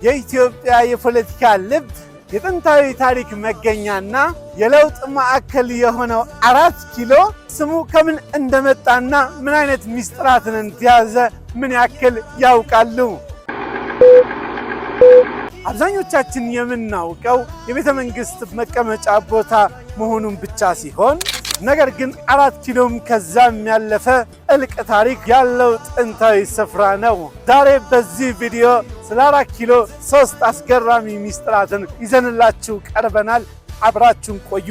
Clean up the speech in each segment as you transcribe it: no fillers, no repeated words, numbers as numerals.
የኢትዮጵያ የፖለቲካ ልብ የጥንታዊ ታሪክ መገኛና የለውጥ ማዕከል የሆነው 4 ኪሎ ስሙ ከምን እንደመጣና ምን አይነት ሚስጥራትን እንደያዘ ምን ያክል ያውቃሉ? አብዛኞቻችን የምናውቀው የቤተ መንግስት መቀመጫ ቦታ መሆኑን ብቻ ሲሆን ነገር ግን 4 ኪሎም ከዛም ያለፈ ጥልቅ ታሪክ ያለው ጥንታዊ ስፍራ ነው። ዛሬ በዚህ ቪዲዮ ስለ 4 ኪሎ 3 አስገራሚ ሚስጥራትን ይዘንላችሁ ቀርበናል። አብራችሁን ቆዩ።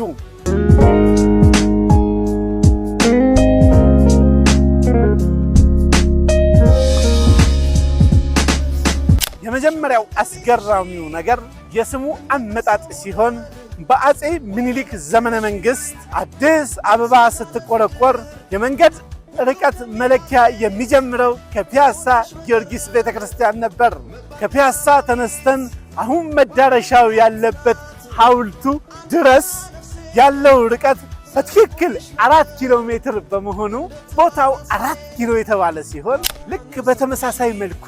የመጀመሪያው አስገራሚው ነገር የስሙ አመጣጥ ሲሆን በአፄ ምኒልክ ዘመነ መንግስት አዲስ አበባ ስትቆረቆር የመንገድ ርቀት መለኪያ የሚጀምረው ከፒያሳ ጊዮርጊስ ቤተክርስቲያን ነበር። ከፒያሳ ተነስተን አሁን መዳረሻው ያለበት ሐውልቱ ድረስ ያለው ርቀት በትክክል 4 ኪሎ ሜትር በመሆኑ ቦታው 4 ኪሎ የተባለ ሲሆን ልክ በተመሳሳይ መልኩ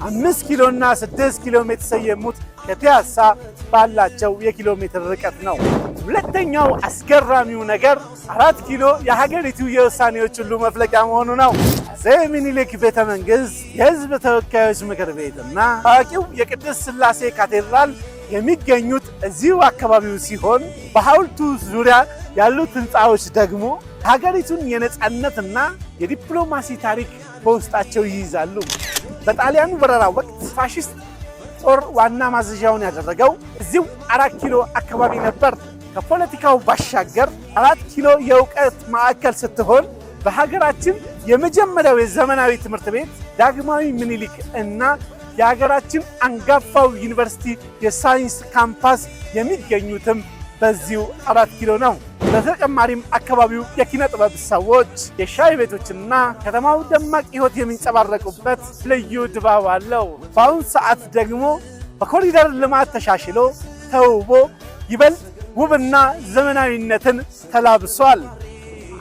5 ኪሎ እና 6 ኪሎ ሜትር የተሰየሙት ከፒያሳ ባላቸው የኪሎ ሜትር ርቀት ነው። ሁለተኛው አስገራሚው ነገር 4 ኪሎ የሀገሪቱ የውሳኔዎች ሁሉ መፍለቂያ መሆኑ ነው። አፄ ምኒልክ ቤተ መንግስት፣ የህዝብ ተወካዮች ምክር ቤትና ታዋቂው የቅድስት ሥላሴ ካቴድራል የሚገኙት እዚሁ አካባቢው ሲሆን በሐውልቱ ዙሪያ ያሉት ህንፃዎች ደግሞ ሀገሪቱን የነጻነትና የዲፕሎማሲ ታሪክ በውስጣቸው ይይዛሉ። በጣሊያኑ ወረራ ወቅት ፋሺስት ጦር ዋና ማዘዣውን ያደረገው እዚሁ 4 ኪሎ አካባቢ ነበር። ከፖለቲካው ባሻገር 4 ኪሎ የእውቀት ማዕከል ስትሆን በሀገራችን የመጀመሪያው የዘመናዊ ትምህርት ቤት ዳግማዊ ምኒልክ እና የሀገራችን አንጋፋው ዩኒቨርሲቲ የሳይንስ ካምፓስ የሚገኙትም በዚሁ 4 ኪሎ ነው። በተጨማሪም አካባቢው የኪነ ጥበብ ሰዎች፣ የሻይ ቤቶችና ከተማው ደማቅ ሕይወት የሚንጸባረቁበት ልዩ ድባብ አለው። በአሁኑ ሰዓት ደግሞ በኮሪደር ልማት ተሻሽሎ ተውቦ ይበልጥ ውብና ዘመናዊነትን ተላብሷል።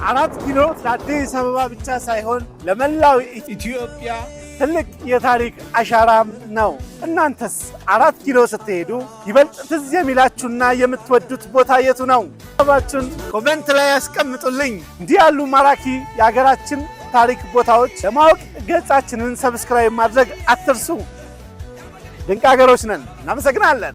4 ኪሎ ለአዲስ አበባ ብቻ ሳይሆን ለመላው ኢትዮጵያ ትልቅ የታሪክ አሻራም ነው። እናንተስ 4 ኪሎ ስትሄዱ ይበልጥ ትዝ የሚላችሁና የምትወዱት ቦታ የቱ ነው? ሀሳባችሁን ኮሜንት ላይ ያስቀምጡልኝ። እንዲህ ያሉ ማራኪ የሀገራችን ታሪክ ቦታዎች ለማወቅ ገጻችንን ሰብስክራይብ ማድረግ አትርሱ። ድንቅ ሀገሮች ነን። እናመሰግናለን።